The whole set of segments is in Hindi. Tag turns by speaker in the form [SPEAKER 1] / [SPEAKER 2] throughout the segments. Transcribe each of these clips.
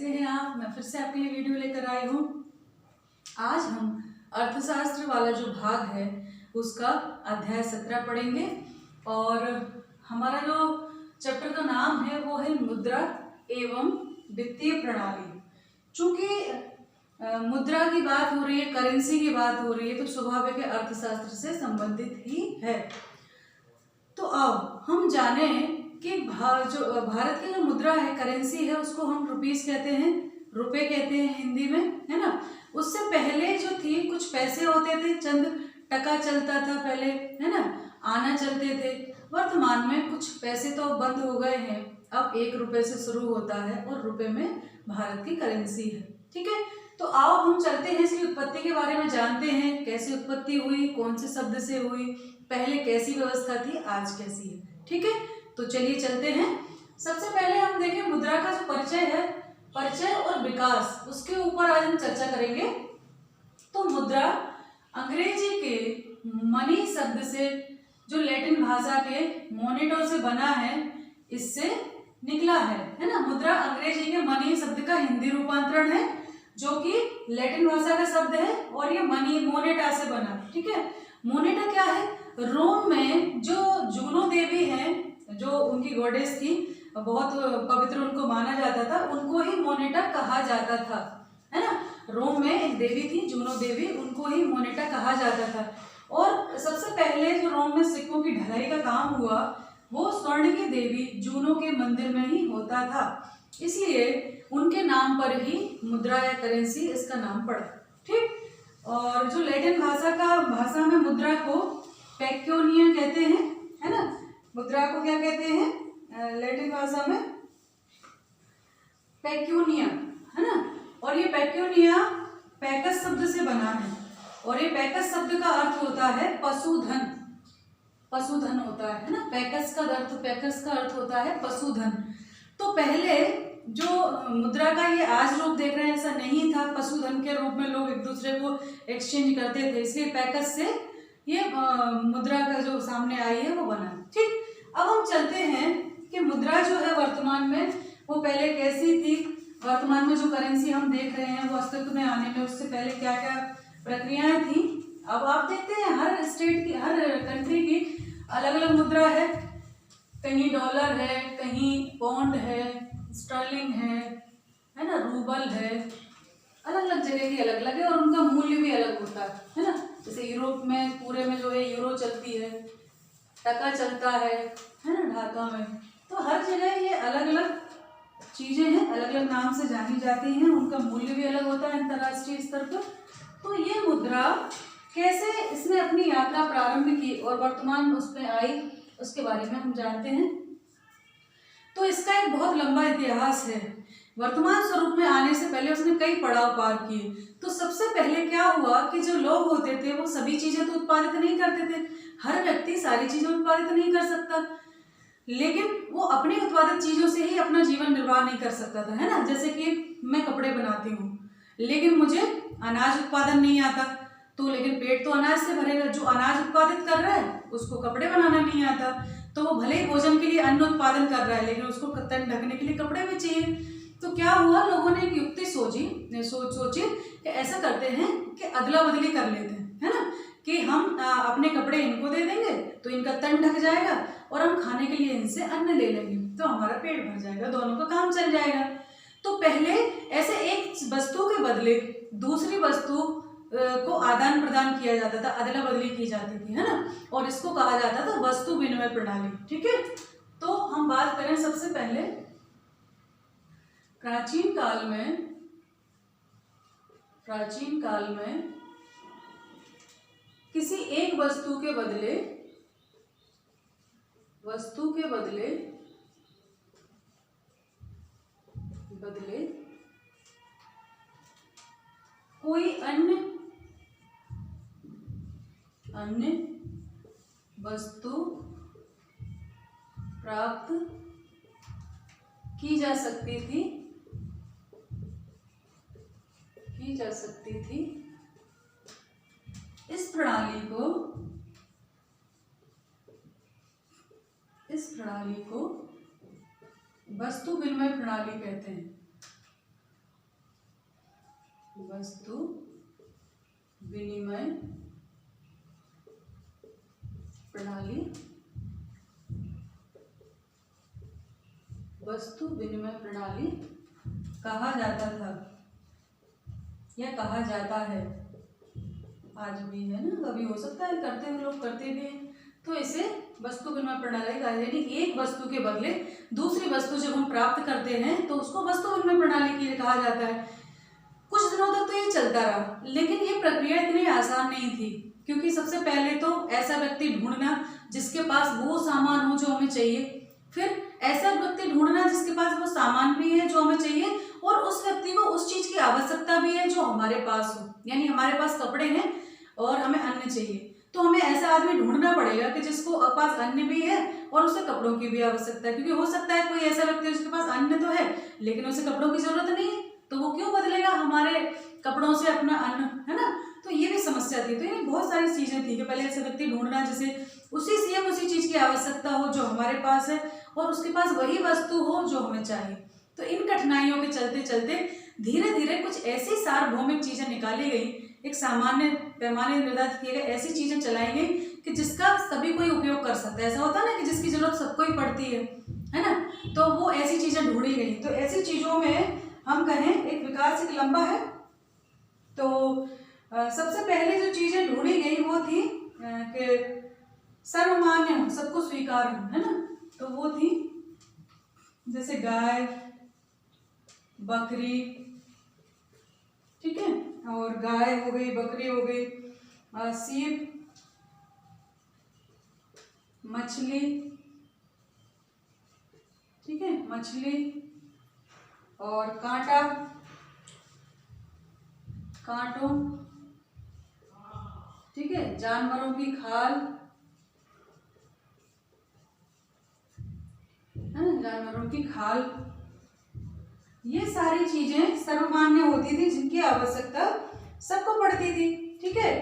[SPEAKER 1] कैसे हैं आप। मैं फिर से आपके लिए वीडियो लेकर आई हूँ। आज हम अर्थशास्त्र वाला जो भाग है उसका अध्याय 17 पढ़ेंगे और हमारा जो चैप्टर का नाम है वो है मुद्रा एवं वित्तीय प्रणाली। चूंकि मुद्रा की बात हो रही है, करेंसी की बात हो रही है, तो स्वाभाविक है अर्थशास्त्र से संबंधित ही है। तो आओ हम जाने कि जो भारत की जो मुद्रा है, करेंसी है, उसको हम रुपीस कहते हैं, रुपए कहते हैं हिंदी में, है ना। उससे पहले जो थी कुछ पैसे होते थे, चंद टका चलता था पहले, है ना, आना चलते थे। वर्तमान में कुछ पैसे तो बंद हो गए हैं, अब 1 रुपए से शुरू होता है और रुपए में भारत की करेंसी है। ठीक है, तो आओ हम चलते हैं, इसकी उत्पत्ति के बारे में जानते हैं, कैसे उत्पत्ति हुई, कौन से शब्द से हुई, पहले कैसी व्यवस्था थी, आज कैसी है। ठीक है, तो चलिए चलते हैं। सबसे पहले हम देखें मुद्रा का जो परिचय है, परिचय और विकास, उसके ऊपर आज हम चर्चा करेंगे। तो मुद्रा अंग्रेजी के मनी शब्द से, जो लैटिन भाषा के मोनेटो से बना है, इससे निकला है ना। मुद्रा अंग्रेजी के मनी शब्द का हिंदी रूपांतरण है, जो कि लैटिन भाषा का शब्द है, और ये मनी मोनेटा से बना। ठीक है, मोनेटा क्या है? रोम में जो जूनो देवी है, जो उनकी गॉडेस थी, बहुत पवित्र उनको माना जाता था, उनको ही मोनेटा कहा जाता था, है ना। रोम में एक देवी थी जूनो देवी, उनको ही मोनेटा कहा जाता था। और सबसे पहले जो रोम में सिक्कों की ढलाई का काम हुआ वो स्वर्ण की देवी जूनो के मंदिर में ही होता था, इसलिए उनके नाम पर ही मुद्रा या करेंसी इसका नाम पड़ा। ठीक, और जो लैटिन भाषा में मुद्रा को पेक्योनिया कहते हैं, है ना। मुद्रा को क्या कहते हैं लैटिन भाषा में? पेक्योनिया, है ना। और ये पेक्योनिया पैकस शब्द से बना है, और ये पैकस शब्द का अर्थ होता है पशुधन। पशुधन होता है ना, पैकस का अर्थ होता है पशुधन। तो पहले जो मुद्रा का ये आज रूप देख रहे हैं ऐसा नहीं था, पशुधन के रूप में लोग एक दूसरे को एक्सचेंज करते थे, इसलिए पैकस से ये मुद्रा का जो सामने आई है वो बना। ठीक, अब हम चलते हैं कि मुद्रा जो है वर्तमान में वो पहले कैसी थी, वर्तमान में जो करेंसी हम देख रहे हैं वो अस्तित्व में आने में उससे पहले क्या क्या प्रक्रियाएं थी। अब आप देखते हैं हर स्टेट की, हर कंट्री की अलग अलग मुद्रा है, कहीं डॉलर है, कहीं पौंड है, स्टर्लिंग है ना, रूबल है, अलग अलग जगह की अलग अलग है, और उनका मूल्य भी अलग होता है ना। जैसे यूरोप में पूरे में जो है यूरो चलती है, टका चलता है ना ढाका में। तो हर जगह ये अलग अलग चीजें हैं, अलग अलग नाम से जानी जाती हैं, उनका मूल्य भी अलग होता है अंतर्राष्ट्रीय स्तर पर। तो ये मुद्रा कैसे इसने अपनी यात्रा प्रारंभ की और वर्तमान उसमें आई, उसके बारे में हम जानते हैं। तो इसका एक बहुत लंबा इतिहास है। वर्तमान स्वरूप में आने से पहले उसने कई पड़ाव पार किए। तो सबसे पहले क्या हुआ कि जो लोग होते थे वो सभी चीजें तो उत्पादित नहीं करते थे, हर व्यक्ति सारी चीजें उत्पादित नहीं कर सकता, लेकिन वो अपनी उत्पादित चीजों से ही अपना जीवन निर्वाह नहीं कर सकता था, है ना। जैसे कि मैं कपड़े बनाती हूँ लेकिन मुझे अनाज उत्पादन नहीं आता, तो लेकिन पेट तो अनाज से भरेगा, जो अनाज उत्पादित कर रहा है उसको कपड़े बनाना नहीं आता, तो वो भले ही भोजन के लिए अन्न उत्पादन कर रहा है लेकिन उसको तन ढकने के लिए कपड़े भी चाहिए। तो क्या हुआ, लोगों ने एक युक्ति सोची कि ऐसा करते हैं कि अदला बदली कर लेते हैं, है ना, कि हम अपने कपड़े इनको दे देंगे तो इनका तन ढक जाएगा और हम खाने के लिए इनसे अन्न ले लेंगे, तो हमारा पेट भर जाएगा, दोनों का काम चल जाएगा। तो पहले ऐसे एक वस्तु के बदले दूसरी वस्तु को आदान प्रदान किया जाता था, अदला बदली की जाती थी, है ना, और इसको कहा जाता था वस्तु विनिमय प्रणाली। ठीक है, तो हम बात करें सबसे पहले प्राचीन काल में किसी एक वस्तु के बदले कोई अन्य वस्तु प्राप्त की जा सकती थी। इस प्रणाली को वस्तु विनिमय प्रणाली कहते हैं। वस्तु विनिमय प्रणाली, वस्तु विनिमय प्रणाली कहा जाता था या कहा जाता है, आज भी है ना, कभी हो सकता है करते हुए लोग करते भी हैं। तो इसे वस्तु विनिमय प्रणाली कहा, यानी एक वस्तु के बदले दूसरी वस्तु जब हम प्राप्त करते हैं तो उसको वस्तु विनिमय प्रणाली की कहा जाता है। कुछ दिनों तक तो ये चलता रहा, लेकिन ये प्रक्रिया इतनी आसान नहीं थी, क्योंकि सबसे पहले तो ऐसा व्यक्ति ढूंढना जिसके पास वो सामान हो जो हमें चाहिए, फिर ऐसा व्यक्ति ढूंढना जिसके पास वो सामान भी है जो हमें चाहिए और उस व्यक्ति को उस चीज की आवश्यकता भी है जो हमारे पास हो। यानी हमारे पास कपड़े हैं और हमें अन्न चाहिए, तो हमें ऐसा आदमी ढूंढना पड़ेगा कि जिसको पास अन्न भी है और उसे कपड़ों की भी आवश्यकता है, क्योंकि हो सकता है कोई ऐसा व्यक्ति है जिसके पास अन्न तो है लेकिन उसे कपड़ों की जरूरत नहीं है, तो वो क्यों बदलेगा हमारे कपड़ों से अपना अन्न, है ना। तो ये भी समस्या थी। तो ये बहुत सारी चीजें थी कि पहले ऐसा व्यक्ति ढूंढना जिसे उसी चीज की आवश्यकता हो जो हमारे पास है और उसके पास वही वस्तु हो जो हमें चाहिए। तो इन कठिनाइयों के चलते चलते धीरे धीरे कुछ ऐसी सार्वभौमिक चीजें निकाली गई, एक सामान्य पैमाने निर्धारित किए गए ऐसी चीजें चलाई गई कि जिसका सभी कोई उपयोग कर सकता है। ऐसा होता है ना कि जिसकी जरूरत सबको ही पड़ती है ना, तो वो ऐसी चीजें ढूंढी गई। तो ऐसी चीजों में हम कहें एक विकास एक लंबा है। तो सबसे पहले जो चीजें ढूंढी गई वो थी कि सर्वमान्य हो, सबको स्वीकार हो, है ना। तो वो थी जैसे गाय, बकरी, ठीक है, और गाय हो गई, बकरी हो गई, सीप, मछली, ठीक है, मछली और कांटा, कांटों, ठीक है, जानवरों की खाल, है ना, जानवरों की खाल, ये सारी चीजें सर्वमान्य होती थी जिनकी आवश्यकता सबको पड़ती थी, ठीक है।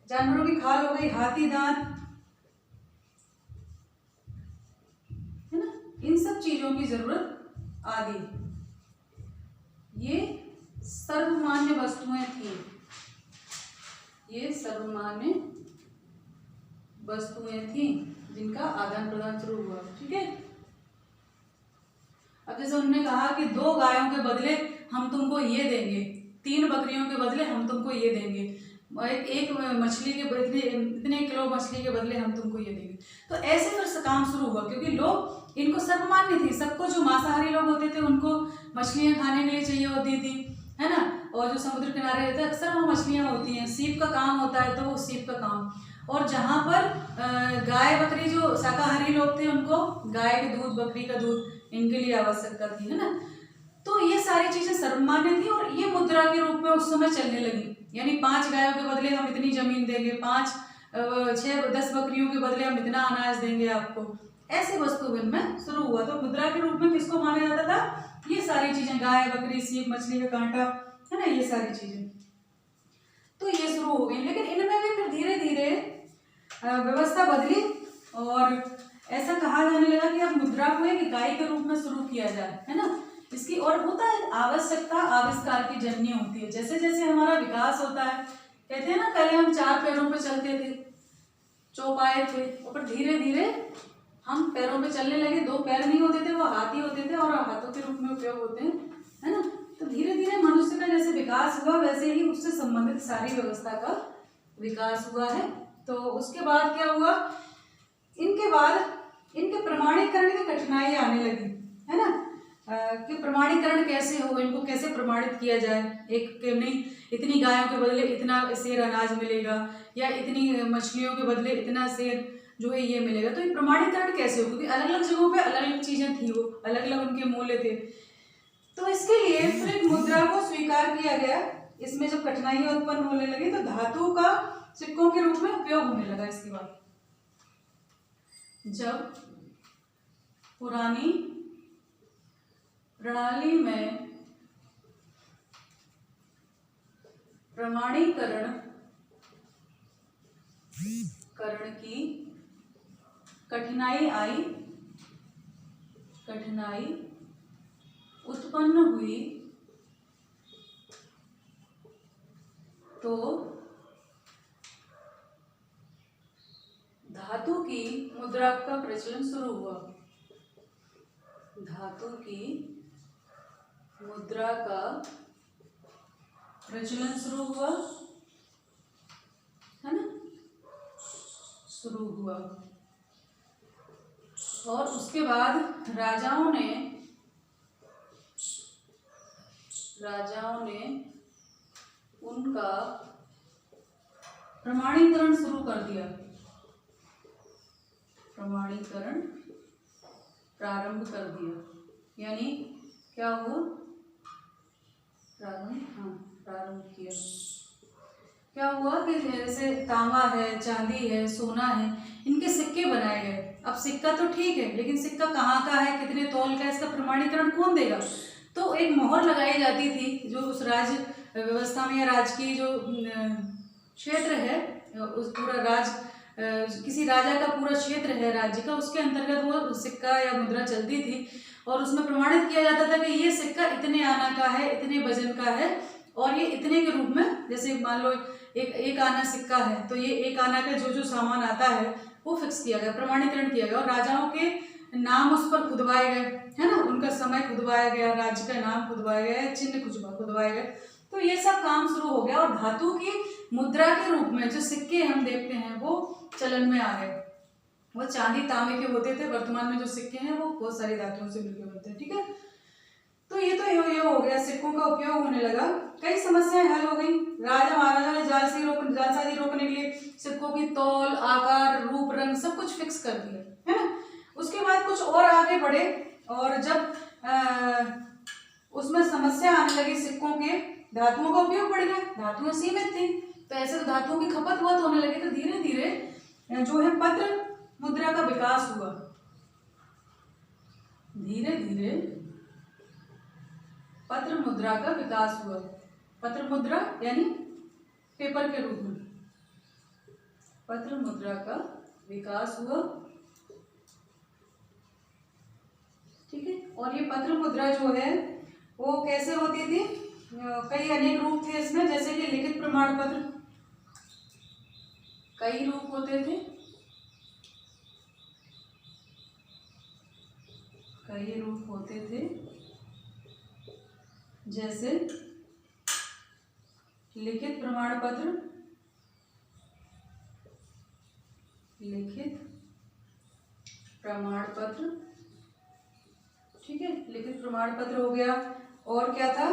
[SPEAKER 1] जानवरों की खाल हो गई, हाथी दांत, है ना, इन सब चीजों की जरूरत आदि, ये सर्वमान्य वस्तुएं थी, ये सर्वमान्य वस्तुएं थी जिनका आदान प्रदान शुरू हुआ, ठीक है। अब जैसे उन्होंने कहा कि 2 गायों के बदले हम तुमको ये देंगे, 3 बकरियों के बदले हम तुमको ये देंगे, एक मछली के बदले इतने किलो मछली के बदले हम तुमको ये देंगे। तो ऐसे फिर काम शुरू हुआ, क्योंकि लोग इनको सर्वमान्य थी, सबको जो मांसाहारी लोग होते थे उनको मछलियां खाने के लिए चाहिए होती थी, है ना, और जो समुद्र किनारे रहते हैं अक्सर वो मछलियां होती हैं, सीप का काम होता है तो वो सीप का काम, और जहाँ पर गाय बकरी जो शाकाहारी लोग थे उनको गाय के दूध, बकरी का दूध, इनके लिए आवश्यकता थी, है ना। तो ये सारी चीजें सर्वमान्य थी और ये मुद्रा के रूप में उस समय चलने लगी, यानी 5 गायों के बदले हम इतनी जमीन देंगे, 5, 6, 10 बकरियों के बदले हम इतना अनाज देंगे आपको, ऐसे वस्तु विनिमय शुरू हुआ। तो मुद्रा के रूप में किसको माना जाता था, ये सारी चीजें, गाय, बकरी, सीप, मछली का कांटा, है ना, ये सारी चीजें। तो ये शुरू हो गई, लेकिन इनमें भी फिर धीरे धीरे व्यवस्था बदली और ऐसा कहा जाने लगा कि अब मुद्रा को एक इकाई के रूप में शुरू किया जाए, है ना। इसकी और होता है आवश्यकता आविष्कार की जननी होती है, जैसे जैसे हमारा विकास होता है, कहते हैं ना पहले हम 4 पैरों पे चलते थे, चौपाए थे, और धीरे धीरे हम पैरों पे चलने लगे, 2 पैर नहीं होते थे, वो हाथी होते थे और हाथों के रूप में उपयोग होते हैं, है ना। तो धीरे धीरे मनुष्य का जैसे विकास हुआ वैसे ही उससे संबंधित सारी व्यवस्था का विकास हुआ है। तो उसके बाद क्या हुआ, इनके बाद इनके प्रमाणीकरण की कठिनाई आने लगी, है ना, कि प्रमाणीकरण कैसे हो, इनको कैसे प्रमाणित किया जाए, एक नहीं इतनी गायों के बदले इतना सेर अनाज मिलेगा या इतनी मछलियों के बदले इतना सेर जो है ये मिलेगा, तो ये प्रमाणीकरण कैसे हो, क्योंकि अलग अलग जगहों पे अलग अलग चीजें थी, वो अलग अलग उनके मूल्य थे। तो इसके लिए फिर एक मुद्रा को स्वीकार किया गया। इसमें जब कठिनाइयां उत्पन्न होने लगी तो धातु का सिक्कों के रूप में उपयोग होने लगा। इसके बाद जब पुरानी प्रणाली में प्रमाणीकरण की कठिनाई उत्पन्न हुई तो धातु की मुद्रा का प्रचलन शुरू हुआ। धातु की मुद्रा का प्रचलन शुरू हुआ, है ना, शुरू हुआ। और उसके बाद राजाओं ने उनका प्रमाणीकरण शुरू कर दिया। प्रमाणीकरण प्रारंभ कर दिया, यानी क्या हुआ, प्रारंभ किया। क्या हुआ कि जैसे तांबा है, चांदी है, सोना है, इनके सिक्के बनाए गए। अब सिक्का तो ठीक है, लेकिन सिक्का कहाँ का है, कितने तौल का है, इसका प्रमाणीकरण कौन देगा? तो एक मोहर लगाई जाती थी जो उस राज्य व्यवस्था में या राज की जो क्षेत्र है, उस पूरा राज किसी राजा का पूरा क्षेत्र है राज्य का, उसके अंतर्गत वो सिक्का या मुद्रा चलती थी। और उसमें प्रमाणित किया जाता था कि ये सिक्का इतने आना का है, इतने वजन का है, और ये इतने के रूप में, जैसे मान लो एक आना सिक्का है तो ये एक आना का जो सामान आता है वो फिक्स किया गया, प्रमाणीकरण किया गया। और राजाओं के नाम उस पर खुदवाए गए, है ना, उनका समय खुदवाया गया, राज्य का नाम खुदवाया गया, चिन्ह खुदवाए गए। तो ये सब काम शुरू हो गया और धातु की मुद्रा के रूप में जो सिक्के हम देखते हैं वो चलन में आ गए। वो चांदी तांबे के होते थे, वर्तमान में जो सिक्के हैं वो बहुत सारी धातुओं से मिलकर बनते हैं। ठीक है, तो ये हो गया, सिक्कों का उपयोग होने लगा, कई समस्याएं हल हो गई। राजा महाराजा ने जालसाजी रोकने के लिए सिक्कों की तौल, आकार, रूप, रंग सब कुछ फिक्स कर दिया, है ना। उसके बाद कुछ और आगे बढ़े और जब उसमें समस्या आने लगी सिक्कों के, धातुओं का उपयोग बढ़ गया, धातुएं सीमित थी, तो ऐसे तो धातुओं की खपत बहुत होने लगी। तो धीरे धीरे जो है पत्र मुद्रा का विकास हुआ। धीरे धीरे पत्र मुद्रा का विकास हुआ। पत्र मुद्रा यानी पेपर के रूप में पत्र मुद्रा का विकास हुआ। ठीक है, और ये पत्र मुद्रा जो है वो कैसे होती थी, कई अनेक रूप थे इसमें, जैसे कि लिखित प्रमाण पत्र, कई रूप होते थे, कई रूप होते थे, जैसे लिखित प्रमाण पत्र, लिखित प्रमाण पत्र, ठीक है, लिखित प्रमाण पत्र हो गया। और क्या था,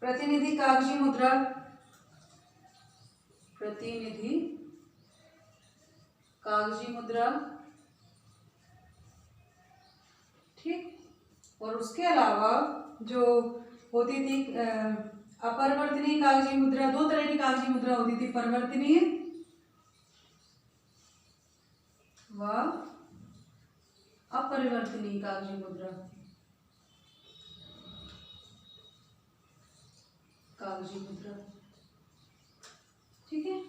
[SPEAKER 1] प्रतिनिधि कागजी मुद्रा, प्रतिनिधि कागजी मुद्रा, ठीक। और उसके अलावा जो होती थी अपरिवर्तनीय कागजी मुद्रा, दो तरह की कागजी मुद्रा होती थी, परिवर्तनीय व अपरिवर्तनीय कागजी मुद्रा, कागजी मुद्रा, ठीक है।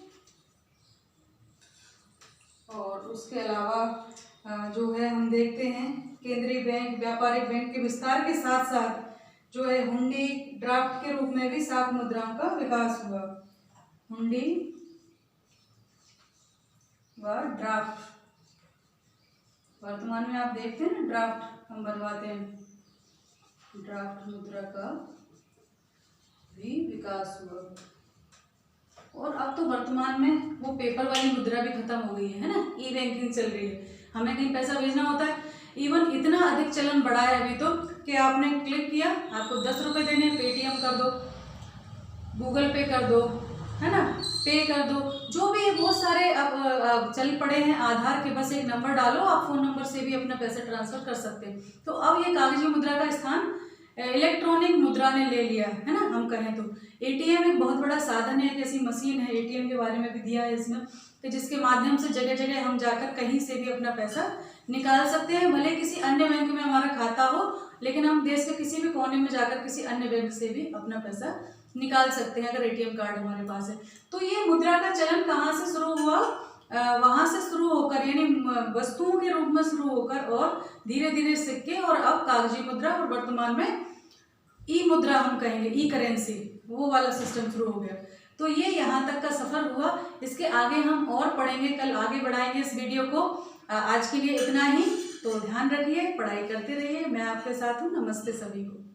[SPEAKER 1] और उसके अलावा जो है हम देखते हैं केंद्रीय बैंक, व्यापारिक बैंक के विस्तार के साथ साथ जो है हुंडी, ड्राफ्ट के रूप में भी साख मुद्राओं का विकास हुआ। हुंडी व ड्राफ्ट, वर्तमान में आप देखते हैं ना ड्राफ्ट हम बनवाते हैं, ड्राफ्ट मुद्रा का भी विकास हुआ। और अब तो वर्तमान में वो पेपर वाली मुद्रा भी खत्म हो गई है ना, ई बैंकिंग चल रही है, हमें कहीं पैसा भेजना होता है, इवन इतना अधिक चलन बढ़ा है अभी तो कि आपने क्लिक किया, आपको 10 रुपये देने, पेटीएम कर दो, गूगल पे कर दो, है ना, पे कर दो, जो भी बहुत सारे अब चल पड़े हैं। आधार के बस एक नंबर डालो, आप फोन नंबर से भी अपना पैसा ट्रांसफर कर सकते हैं। तो अब ये कागजी मुद्रा का स्थान इलेक्ट्रॉनिक मुद्रा ने ले लिया है ना, हम कहें तो। एटीएम एक बहुत बड़ा साधन है, एक ऐसी मशीन है, एटीएम के बारे में भी दिया है इसमें, कि जिसके माध्यम से जगह जगह हम जाकर कहीं से भी अपना पैसा निकाल सकते हैं, भले किसी अन्य बैंक में हमारा खाता हो, लेकिन हम देश के किसी भी कोने में जाकर किसी अन्य बैंक से भी अपना पैसा निकाल सकते हैं अगर एटीएम कार्ड हमारे पास है। तो ये मुद्रा का चलन कहाँ से शुरू हुआ, वहां से शुरू होकर, यानी वस्तुओं के रूप में शुरू होकर, और धीरे धीरे सिक्के, और अब कागजी मुद्रा, और वर्तमान में ई मुद्रा हम कहेंगे, ई करेंसी, वो वाला सिस्टम शुरू हो गया। तो ये यहाँ तक का सफर हुआ। इसके आगे हम और पढ़ेंगे, कल आगे बढ़ाएंगे इस वीडियो को। आज के लिए इतना ही। तो ध्यान रखिए, पढ़ाई करते रहिए। मैं आपके साथ हूँ। नमस्ते सभी को।